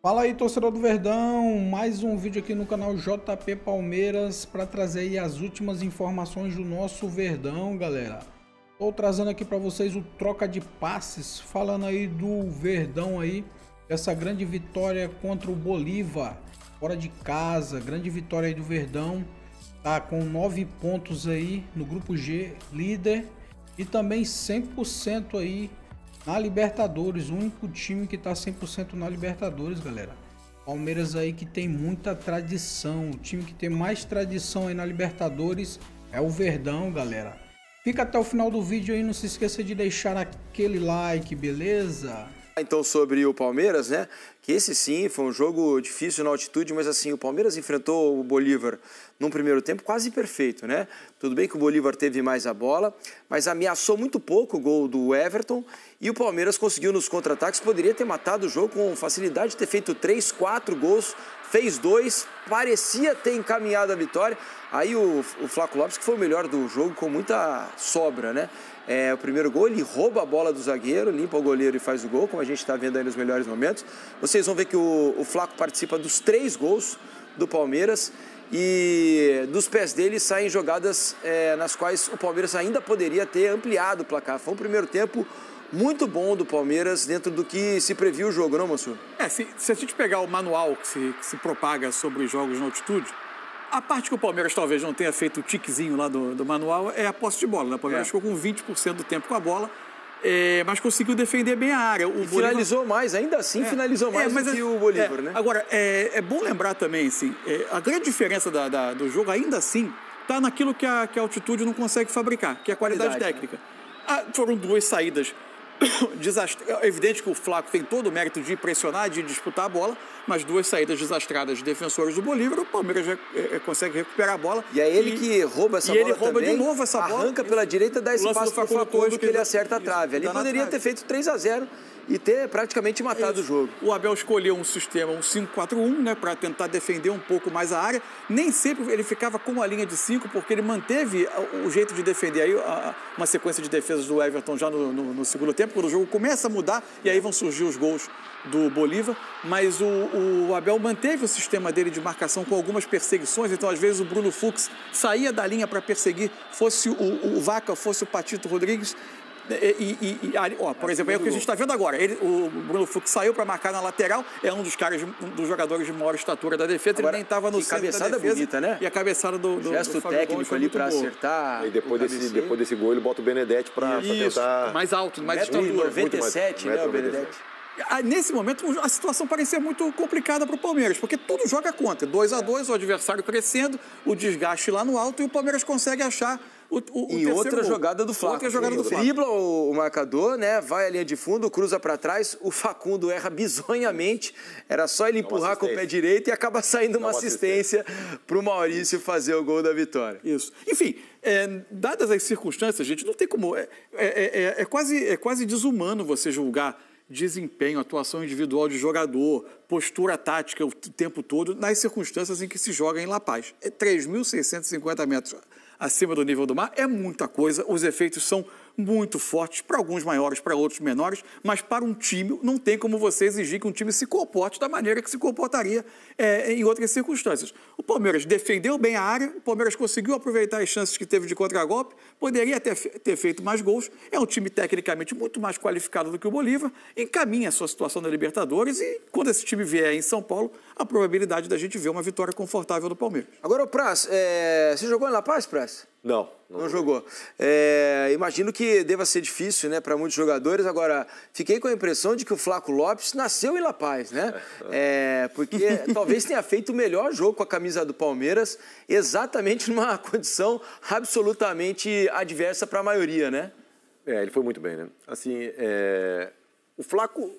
Fala aí, torcedor do Verdão, mais um vídeo aqui no canal JP Palmeiras para trazer aí as últimas informações do nosso Verdão, galera. Estou trazendo aqui para vocês o troca de passes, falando aí do Verdão aí, essa grande vitória contra o Bolívar, fora de casa, grande vitória aí do Verdão, tá com 9 pontos aí no grupo G, líder, e também 100% aí na Libertadores, o único time que tá 100% na Libertadores, galera. Palmeiras aí que tem muita tradição, o time que tem mais tradição aí na Libertadores é o Verdão, galera. Fica até o final do vídeo aí, não se esqueça de deixar aquele like, beleza? Então, sobre o Palmeiras, né, que esse sim foi um jogo difícil na altitude, mas assim, o Palmeiras enfrentou o Bolívar num primeiro tempo quase perfeito, né? Tudo bem que o Bolívar teve mais a bola, mas ameaçou muito pouco o gol do Everton e o Palmeiras conseguiu nos contra-ataques, poderia ter matado o jogo com facilidade, ter feito 3, 4 gols, fez 2, parecia ter encaminhado a vitória. Aí o Flaco Lopes, que foi o melhor do jogo, com muita sobra, né? O primeiro gol, ele rouba a bola do zagueiro, limpa o goleiro e faz o gol, como a gente está vendo aí nos melhores momentos. Vocês vão ver que o Flaco participa dos 3 gols do Palmeiras e dos pés dele saem jogadas nas quais o Palmeiras ainda poderia ter ampliado o placar. Foi um primeiro tempo muito bom do Palmeiras dentro do que se previu o jogo, não, Mansur? Se a gente pegar o manual que se propaga sobre os jogos na altitude, a parte que o Palmeiras talvez não tenha feito o tiquezinho lá do manual é a posse de bola, né? O Palmeiras ficou com 20% do tempo com a bola, mas conseguiu defender bem a área. O Bolívar finalizou mais, ainda assim finalizou mais do que o Bolívar, né? Agora, é bom lembrar também, assim, a grande diferença do jogo, ainda assim, está naquilo que a altitude não consegue fabricar, que é a qualidade técnica. Né? Foram 2 saídas é evidente que o Flaco tem todo o mérito de pressionar, de disputar a bola, mas 2 saídas desastradas de defensores do Bolívar, o Palmeiras já consegue recuperar a bola. E é ele que rouba essa bola ele rouba também, de novo essa bola. Arranca pela direita, dá espaço para o Facundo que ele acerta a trave. Ali poderia ter feito 3-0 e ter praticamente matado o jogo. O Abel escolheu um sistema, um 5-4-1, né, para tentar defender um pouco mais a área. Nem sempre ele ficava com a linha de 5, porque ele manteve o jeito de defender. Aí uma sequência de defesas do Everton já no segundo tempo, quando o jogo começa a mudar, e aí vão surgir os gols do Bolívar. Mas o Abel manteve o sistema dele de marcação com algumas perseguições. Então, às vezes, o Bruno Fux saía da linha para perseguir, fosse o Vaca, fosse o Patito Rodrigues. Por exemplo, é o que a gente está vendo agora. O Bruno Fux saiu para marcar na lateral, é um dos jogadores de maior estatura da defesa. Agora, ele nem estava no centro da defesa. Bonita, né? E a cabeçada do gesto técnico ali para acertar. E depois desse gol, ele bota o Benedetti para tentar. Mais alto, mais estatura. 97, né, o Benedetti? Nesse momento, a situação parecia muito complicada para o Palmeiras, porque tudo joga contra. 2-2, o adversário crescendo, o desgaste lá no alto, e o Palmeiras consegue achar e outra jogada do Flaco. Dribla o marcador, né? Vai à linha de fundo, cruza para trás, o Facundo erra bizonhamente, era só ele empurrar com o pé direito e acaba saindo uma assistência para o Maurício fazer o gol da vitória. Isso. Enfim, dadas as circunstâncias, gente, não tem como... É quase desumano você julgar desempenho, atuação individual de jogador, postura tática o tempo todo, nas circunstâncias em que se joga em La Paz. 3.650 metros acima do nível do mar, é muita coisa, os efeitos são muito fortes, para alguns maiores, para outros menores, mas para um time não tem como você exigir que um time se comporte da maneira que se comportaria em outras circunstâncias. O Palmeiras defendeu bem a área, o Palmeiras conseguiu aproveitar as chances que teve de contragolpe, poderia ter feito mais gols, é um time tecnicamente muito mais qualificado do que o Bolívar, encaminha a sua situação na Libertadores e quando esse time vier em São Paulo, a probabilidade da gente ver uma vitória confortável do Palmeiras. Agora, Praz, você jogou em La Paz, Praz? Não jogou. Imagino que deva ser difícil, né, para muitos jogadores. Agora, fiquei com a impressão de que o Flaco Lopes nasceu em La Paz, né? Porque talvez tenha feito o melhor jogo com a camisa do Palmeiras, exatamente numa condição absolutamente adversa para a maioria, né? Ele foi muito bem, né? Assim, o Flaco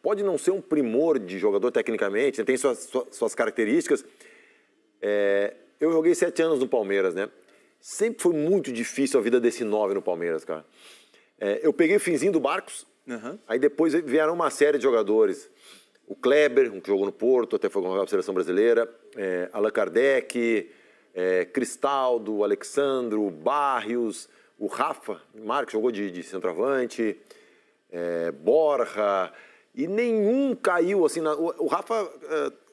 pode não ser um primor de jogador tecnicamente, né? Tem suas características. Eu joguei 7 anos no Palmeiras, né? Sempre foi muito difícil a vida desse 9 no Palmeiras, cara. Eu peguei o finzinho do Barcos, aí depois vieram uma série de jogadores. O Kleber, que jogou no Porto, até foi convocado para a Seleção Brasileira. Allan Kardec, Cristaldo, Alexandro, Barrios, o Rafa Marques jogou de centroavante, Borja. e nenhum caiu, assim, o Rafa,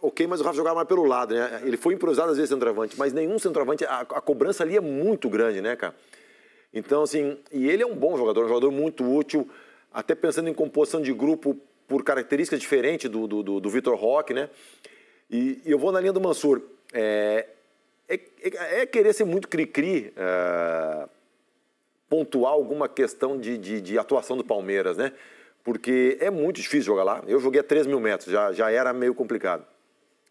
ok, mas o Rafa jogava mais pelo lado, né? Ele foi improvisado às vezes centroavante, mas nenhum centroavante, a cobrança ali é muito grande, né, cara? Então, assim, e ele é um bom jogador, um jogador muito útil, até pensando em composição de grupo por características diferentes do Vitor Roque, né? E eu vou na linha do Mansur. É querer ser muito cri-cri, pontuar alguma questão de atuação do Palmeiras, né? Porque é muito difícil jogar lá. Eu joguei a 3 mil metros, já era meio complicado.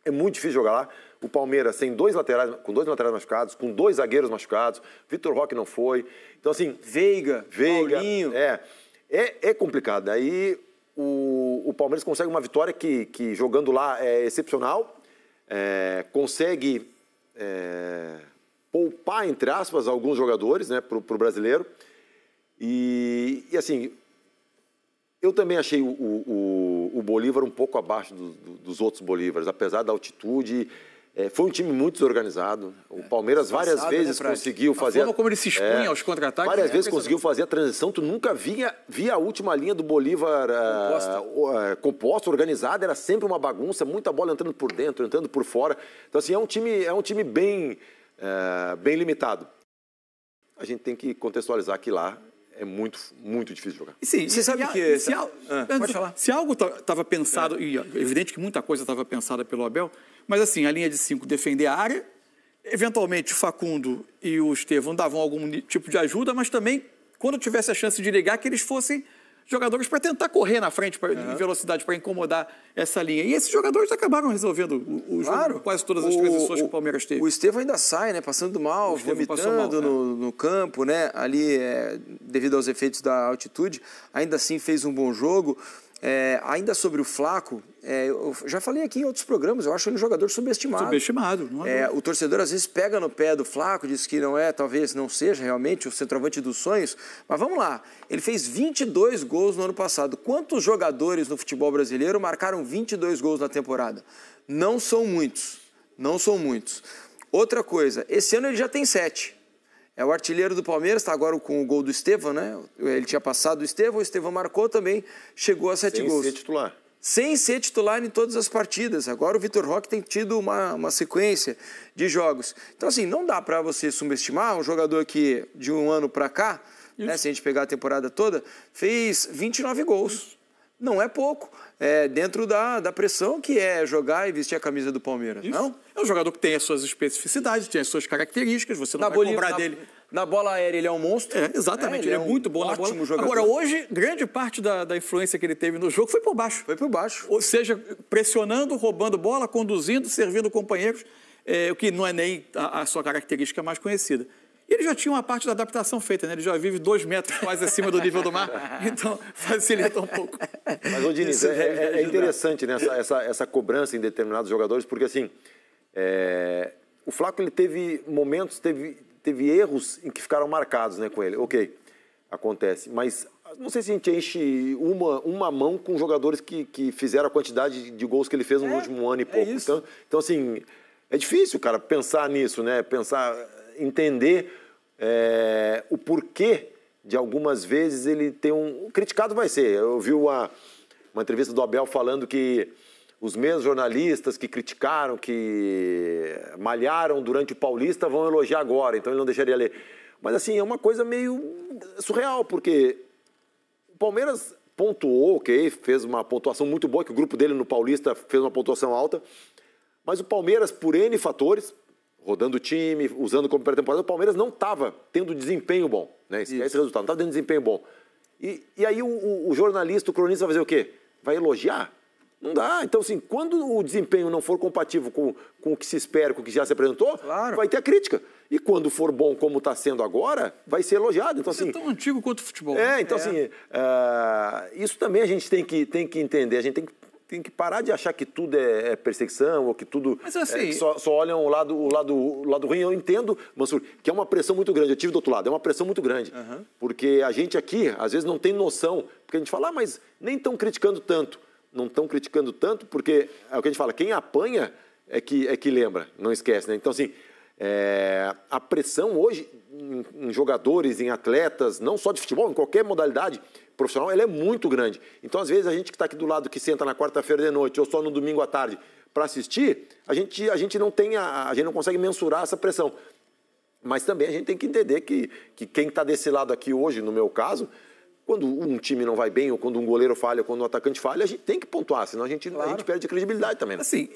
É muito difícil jogar lá. O Palmeiras com dois laterais machucados, com 2 zagueiros machucados. Vitor Roque não foi. Então, assim... Veiga, Paulinho... É complicado. Aí o Palmeiras consegue uma vitória que jogando lá é excepcional. Consegue poupar, entre aspas, alguns jogadores, né, para o brasileiro. E assim... Eu também achei o Bolívar um pouco abaixo dos outros Bolívares, apesar da altitude. Foi um time muito desorganizado. O Palmeiras várias vezes conseguiu fazer... A forma como ele se expunha aos contra-ataques... Várias vezes conseguiu fazer a transição. Tu nunca via a última linha do Bolívar composta, organizada. Era sempre uma bagunça, muita bola entrando por dentro, entrando por fora. Então, assim, é um time bem limitado. A gente tem que contextualizar que lá é muito, muito difícil jogar. Sim, você sabe que... Pode falar. Se algo estava pensado, e é evidente que muita coisa estava pensada pelo Abel, mas assim, a linha de 5 defender a área, eventualmente o Facundo e o Estevão davam algum tipo de ajuda, mas também, quando tivesse a chance de ligar, que eles fossem jogadores para tentar correr na frente em velocidade, para incomodar essa linha. E esses jogadores acabaram resolvendo o jogo, quase todas as transições que o Palmeiras teve. O Estevão ainda sai, né? Passando mal, vomitando no campo, né? Ali, devido aos efeitos da altitude. Ainda assim fez um bom jogo. Ainda sobre o Flaco, eu já falei aqui em outros programas, eu acho ele um jogador subestimado. Subestimado. Não é o torcedor às vezes pega no pé do Flaco, diz que talvez não seja realmente o centroavante dos sonhos, mas vamos lá, ele fez 22 gols no ano passado. Quantos jogadores no futebol brasileiro marcaram 22 gols na temporada? Não são muitos, não são muitos. Outra coisa, esse ano ele já tem 7. É o artilheiro do Palmeiras, está agora com o gol do Estevão, né? Ele tinha passado o Estevão marcou também, chegou a 7 gols. Sem ser titular. Sem ser titular em todas as partidas. Agora o Vitor Roque tem tido uma sequência de jogos. Então, assim, não dá para você subestimar um jogador que, de um ano para cá, né, se a gente pegar a temporada toda, fez 29 gols. Não é pouco. Dentro da pressão que é jogar e vestir a camisa do Palmeiras. Não? É um jogador que tem as suas especificidades, tem as suas características, você não vai cobrar dele. Na bola aérea ele é um monstro. Exatamente, ele é muito bom na bola. Jogador. Agora, hoje, grande parte da influência que ele teve no jogo foi por baixo. Foi por baixo. Ou seja, pressionando, roubando bola, conduzindo, servindo companheiros, o que não é nem a sua característica mais conhecida. E ele já tinha uma parte da adaptação feita, né? Ele já vive 2 metros quase acima do nível do mar, então facilita um pouco. Mas, ô Diniz, é interessante, né, essa cobrança em determinados jogadores, porque assim, o Flaco ele teve momentos, teve erros em que ficaram marcados, né, com ele. Ok, acontece, mas não sei se a gente enche uma mão com jogadores que fizeram a quantidade de gols que ele fez no último ano e pouco. Então, assim, é difícil, cara, pensar nisso, né? Entender o porquê de algumas vezes ele tem um... Criticado vai ser. Eu vi uma entrevista do Abel falando que os mesmos jornalistas que criticaram, que malharam durante o Paulista, vão elogiar agora, então ele não deixaria ler. Mas assim, é uma coisa meio surreal, porque o Palmeiras pontuou, ok, fez uma pontuação muito boa, que o grupo dele no Paulista fez uma pontuação alta, mas o Palmeiras, por N fatores... rodando o time, usando como pré-temporada, o Palmeiras não estava tendo desempenho bom, né? Esse resultado, não estava tendo desempenho bom. E aí o jornalista, o cronista vai fazer o quê? Vai elogiar? Não dá. Então, assim, quando o desempenho não for compatível com o que se espera, com o que já se apresentou, vai ter a crítica. E quando for bom como está sendo agora, vai ser elogiado. Então, assim, é tão antigo quanto o futebol. Assim, isso também a gente tem que entender. A gente tem que parar de achar que tudo é perseguição ou que tudo... Mas, assim, só olham o lado ruim. Eu entendo, Mansur, que é uma pressão muito grande. Eu tive do outro lado, é uma pressão muito grande. Porque a gente aqui, às vezes, não tem noção. Porque a gente fala, mas nem estão criticando tanto. Não estão criticando tanto porque, é o que a gente fala, quem apanha é que lembra, não esquece, né? Então, assim, a pressão hoje em jogadores, em atletas, não só de futebol, em qualquer modalidade, profissional, ela é muito grande. Então, às vezes, a gente que está aqui do lado, que senta na quarta-feira de noite ou só no domingo à tarde para assistir, a gente não consegue mensurar essa pressão. Mas também a gente tem que entender que quem está desse lado aqui hoje, no meu caso, quando um time não vai bem, ou quando um goleiro falha, ou quando um atacante falha, a gente tem que pontuar, senão a gente perde credibilidade também. Né? Assim,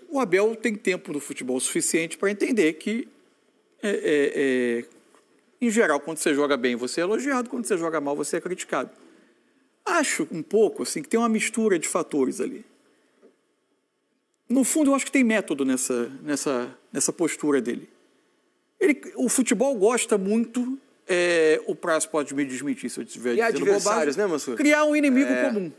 o Abel tem tempo no futebol suficiente para entender que, em geral, quando você joga bem, você é elogiado, quando você joga mal, você é criticado. Acho um pouco assim, que tem uma mistura de fatores ali. No fundo, eu acho que tem método nessa postura dele. O futebol gosta muito... o Prazo pode me desmentir se eu estiver dizendo adversários, bobagem, né, Mansur? criar um inimigo comum.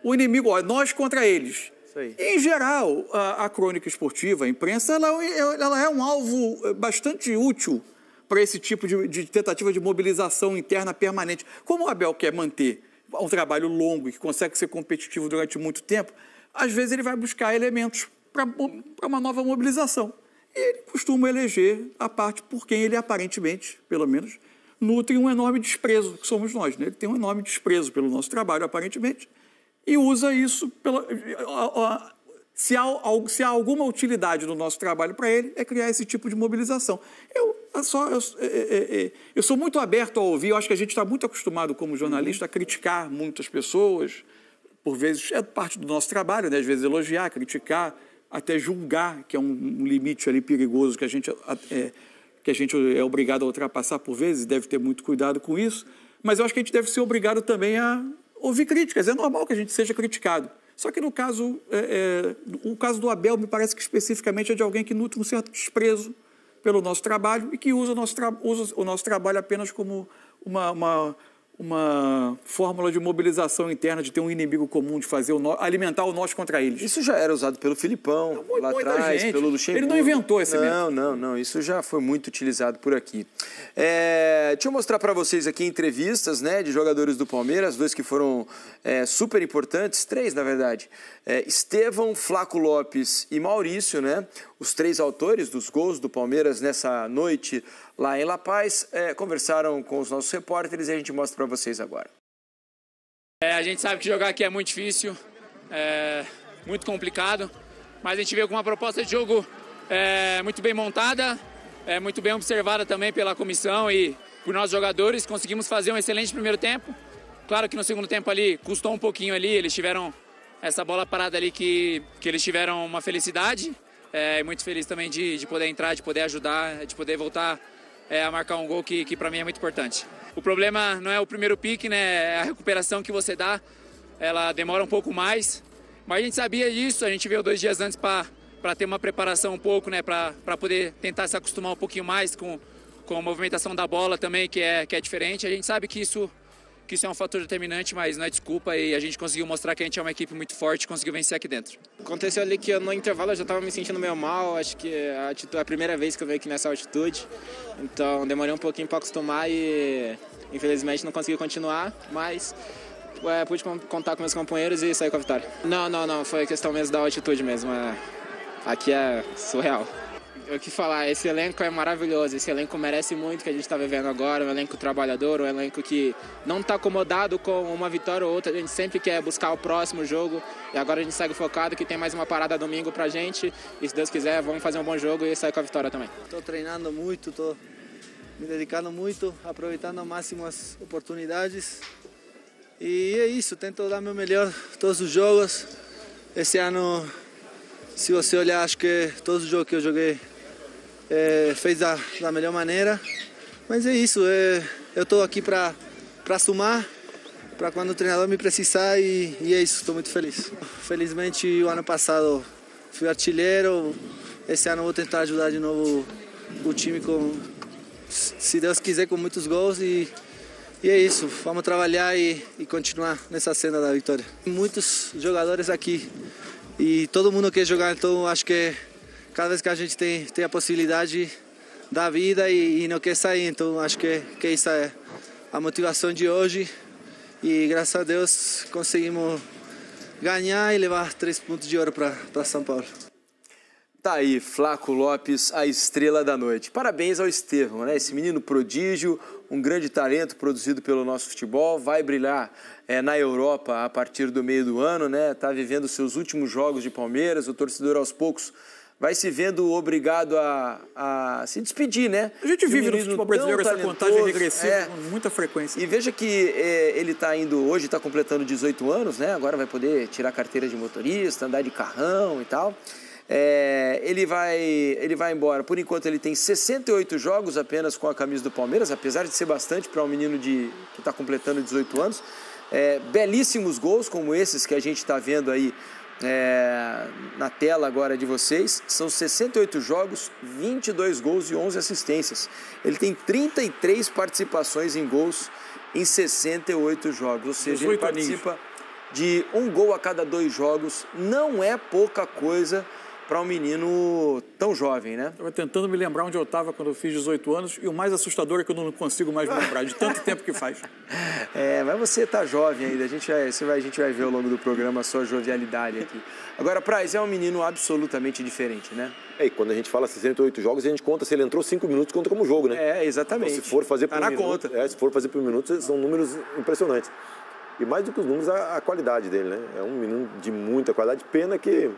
O inimigo, nós contra eles. Isso aí. Em geral, a crônica esportiva, a imprensa, ela é um alvo bastante útil para esse tipo de tentativa de mobilização interna permanente. Como o Abel quer manter um trabalho longo e que consegue ser competitivo durante muito tempo, às vezes ele vai buscar elementos para uma nova mobilização. E ele costuma eleger a parte por quem ele aparentemente, pelo menos, nutre um enorme desprezo, que somos nós. Né? Ele tem um enorme desprezo pelo nosso trabalho, aparentemente, e usa isso... Se há alguma utilidade no nosso trabalho para ele, é criar esse tipo de mobilização. Eu sou muito aberto a ouvir, eu acho que a gente está muito acostumado como jornalista a criticar muitas pessoas, por vezes é parte do nosso trabalho, né? Às vezes elogiar, criticar, até julgar, que é um limite ali perigoso que a gente é obrigado a ultrapassar por vezes, deve ter muito cuidado com isso, mas eu acho que a gente deve ser obrigado também a ouvir críticas, é normal que a gente seja criticado. Só que no caso, o caso do Abel me parece que especificamente é de alguém que nutre um certo desprezo pelo nosso trabalho e que usa o nosso trabalho apenas como uma fórmula de mobilização interna, de ter um inimigo comum, de alimentar o nós contra eles. Isso já era usado pelo Filipão, lá atrás, pelo Luxemburgo. Ele não inventou esse método. Não, isso já foi muito utilizado por aqui. Deixa eu mostrar para vocês aqui entrevistas, né, de jogadores do Palmeiras, 2 que foram super importantes, 3 na verdade. Estevão, Flaco Lopes e Maurício, né, os 3 autores dos gols do Palmeiras nessa noite lá em La Paz, conversaram com os nossos repórteres e a gente mostra para vocês agora. A gente sabe que jogar aqui é muito difícil, muito complicado, mas a gente veio com uma proposta de jogo muito bem montada, muito bem observada também pela comissão e por nós jogadores. Conseguimos fazer um excelente primeiro tempo. Claro que no segundo tempo ali custou um pouquinho ali, eles tiveram essa bola parada ali que eles tiveram uma felicidade. Muito feliz também de poder entrar, de poder ajudar, de poder voltar a marcar um gol que para mim é muito importante. O problema não é o primeiro pique, né? É a recuperação que você dá, ela demora um pouco mais, mas a gente sabia disso, a gente veio 2 dias antes para ter uma preparação um pouco, né? Para poder tentar se acostumar um pouquinho mais com a movimentação da bola também, que é diferente. A gente sabe que isso é um fator determinante, mas não é desculpa, e a gente conseguiu mostrar que a gente é uma equipe muito forte e conseguiu vencer aqui dentro. Aconteceu ali que no intervalo eu já estava me sentindo meio mal, acho que é a primeira vez que eu venho aqui nessa altitude, então demorei um pouquinho para acostumar e infelizmente não consegui continuar, mas pude contar com meus companheiros e sair com a vitória. Não, foi questão mesmo da altitude mesmo, aqui é surreal. O que falar, esse elenco é maravilhoso, esse elenco merece muito o que a gente está vivendo agora, um elenco trabalhador, um elenco que não está acomodado com uma vitória ou outra, a gente sempre quer buscar o próximo jogo e agora a gente segue focado que tem mais uma parada domingo pra gente e se Deus quiser vamos fazer um bom jogo e sair com a vitória também. Estou treinando muito, estou me dedicando muito, aproveitando ao máximo as oportunidades e é isso, tento dar meu melhor todos os jogos. Esse ano, se você olhar, acho que todos os jogos que eu joguei fez da melhor maneira, mas é isso, eu estou aqui para somar, para quando o treinador me precisar e é isso, estou muito feliz. Felizmente o ano passado fui artilheiro, esse ano vou tentar ajudar de novo o time se Deus quiser, com muitos gols e é isso, vamos trabalhar e continuar nessa cena da vitória. Muitos jogadores aqui e todo mundo quer jogar, então acho que cada vez que a gente tem a possibilidade da vida e não quer sair, então acho que isso é a motivação de hoje e graças a Deus conseguimos ganhar e levar 3 pontos de ouro para São Paulo. Tá aí, Flaco Lopes, a estrela da noite. Parabéns ao Estevão, né? Esse menino prodígio, um grande talento produzido pelo nosso futebol, vai brilhar na Europa a partir do meio do ano, né? Tá vivendo seus últimos jogos de Palmeiras, o torcedor aos poucos vai se vendo obrigado a se despedir, né? A gente vive no futebol brasileiro essa contagem regressiva com muita frequência. E veja que ele está indo, hoje está completando 18 anos, né? Agora vai poder tirar carteira de motorista, andar de carrão e tal. Ele vai embora. Por enquanto ele tem 68 jogos apenas com a camisa do Palmeiras, apesar de ser bastante para um menino que está completando 18 anos. Belíssimos gols como esses que a gente está vendo aí na tela agora de vocês. São 68 jogos, 22 gols e 11 assistências. Ele tem 33 participações em gols em 68 jogos, ou seja, ele participa de um gol a cada 2 jogos. Não é pouca coisa para um menino tão jovem, né? Estava tentando me lembrar onde eu estava quando eu fiz 18 anos, e o mais assustador é que eu não consigo mais me lembrar, de tanto tempo que faz. Mas você está jovem ainda, a gente vai ver ao longo do programa a sua jovialidade aqui. Agora, Praz é um menino absolutamente diferente, né? E quando a gente fala 68 jogos, a gente conta, se ele entrou 5 minutos, conta como jogo, né? Exatamente. Então, se for fazer por minuto, se for fazer por minutos, são números impressionantes. E mais do que os números, a qualidade dele, né? É um menino de muita qualidade, pena que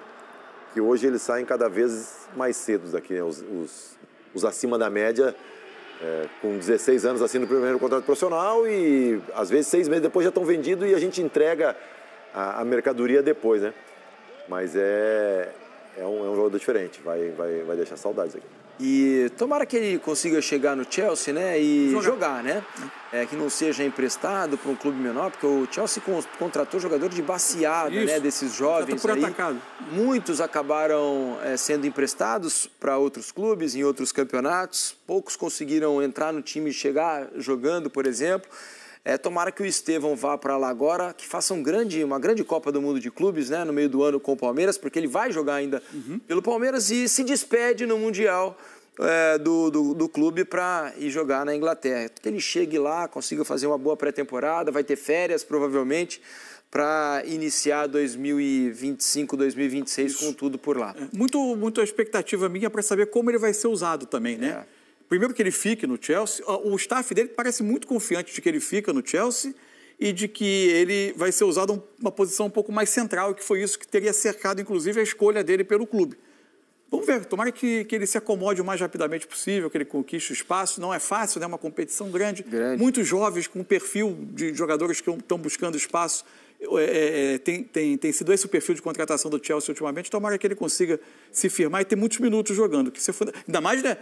hoje eles saem cada vez mais cedo daqui, né? Os acima da média, com 16 anos assim no primeiro contrato profissional e às vezes 6 meses depois já estão vendidos e a gente entrega a mercadoria depois, né? Mas é um jogador diferente, vai deixar saudades aqui. E tomara que ele consiga chegar no Chelsea, né, e jogar, né? Que não seja emprestado para um clube menor, porque o Chelsea contratou jogador de baseada, né, desses jovens aí. Muitos acabaram sendo emprestados para outros clubes, em outros campeonatos. Poucos conseguiram entrar no time e chegar jogando, por exemplo. Tomara que o Estevão vá para lá agora, que faça uma grande Copa do Mundo de Clubes, né, no meio do ano com o Palmeiras, porque ele vai jogar ainda pelo Palmeiras e se despede no Mundial do clube para ir jogar na Inglaterra. Que ele chegue lá, consiga fazer uma boa pré-temporada, vai ter férias provavelmente para iniciar 2025, 2026 com tudo por lá. Muito a expectativa minha para saber como ele vai ser usado também, né? Primeiro que ele fique no Chelsea, o staff dele parece muito confiante de que ele fica no Chelsea e de que ele vai ser usado uma posição um pouco mais central, que foi isso que teria cercado, inclusive, a escolha dele pelo clube. Vamos ver, tomara que ele se acomode o mais rapidamente possível, que ele conquiste o espaço. Não é fácil, né? É uma competição grande. Muitos jovens com um perfil de jogadores que estão buscando espaço. Tem sido esse o perfil de contratação do Chelsea ultimamente. Tomara que ele consiga se firmar e ter muitos minutos jogando. Ainda mais, né,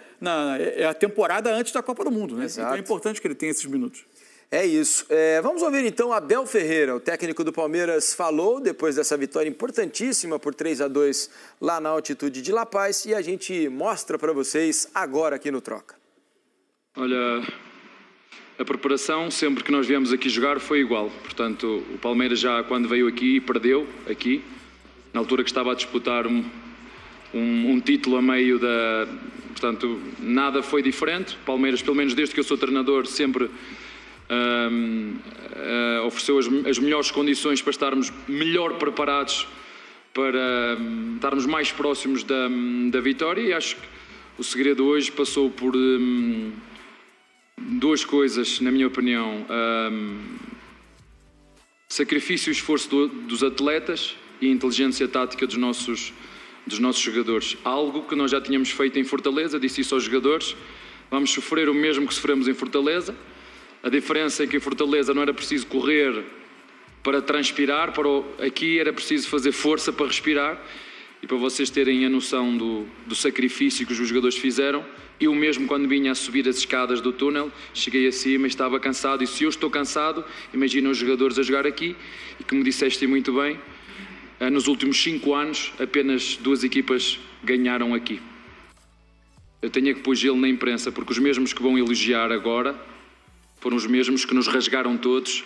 a temporada antes da Copa do Mundo, né? Então é importante que ele tenha esses minutos. É isso. Vamos ouvir então Abel Ferreira, o técnico do Palmeiras, falou depois dessa vitória importantíssima por 3-2 lá na altitude de La Paz, e a gente mostra para vocês agora aqui no Troca. Olha, a preparação, sempre que nós viemos aqui jogar, foi igual. Portanto, o Palmeiras já quando veio aqui, perdeu aqui, na altura que estava a disputar um título a meio da... Portanto, nada foi diferente. O Palmeiras, pelo menos desde que eu sou treinador, sempre ofereceu as melhores condições para estarmos melhor preparados, para estarmos mais próximos da vitória, e acho que o segredo hoje passou por duas coisas, na minha opinião: sacrifício e esforço dos atletas e inteligência tática dos nossos jogadores. Algo que nós já tínhamos feito em Fortaleza, disse isso aos jogadores: vamos sofrer o mesmo que sofremos em Fortaleza. A diferença é que em Fortaleza não era preciso correr para transpirar, aqui era preciso fazer força para respirar. E para vocês terem a noção do sacrifício que os jogadores fizeram, eu mesmo quando vinha a subir as escadas do túnel, cheguei acima e estava cansado. E se eu estou cansado, imagina os jogadores a jogar aqui. E como disseste muito bem, nos últimos 5 anos apenas 2 equipas ganharam aqui. Eu tenho que pôr gelo na imprensa, porque os mesmos que vão elogiar agora foram os mesmos que nos rasgaram todos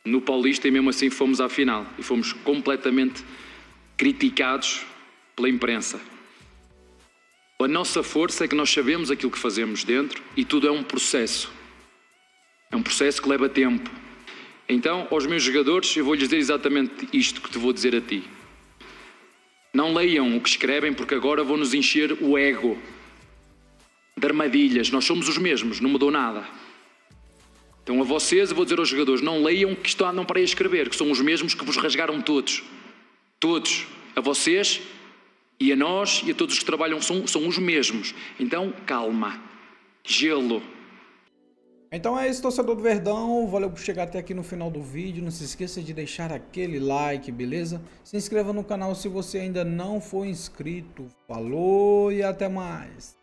no Paulista, e mesmo assim fomos à final. E fomos completamente criticados pela imprensa. A nossa força é que nós sabemos aquilo que fazemos dentro, e tudo é um processo. É um processo que leva tempo. Então, aos meus jogadores, eu vou-lhes dizer exatamente isto que te vou dizer a ti. Não leiam o que escrevem, porque agora vão-nos encher o ego de armadilhas. Nós somos os mesmos, não mudou nada. Então a vocês, eu vou dizer aos jogadores, não leiam o que andam para aí a escrever, que são os mesmos que vos rasgaram todos. Todos. A vocês e a nós e a todos os que trabalham são os mesmos. Então, calma. Gelo. Então é isso, torcedor do Verdão, valeu por chegar até aqui no final do vídeo, não se esqueça de deixar aquele like, beleza? Se inscreva no canal se você ainda não for inscrito, falou e até mais!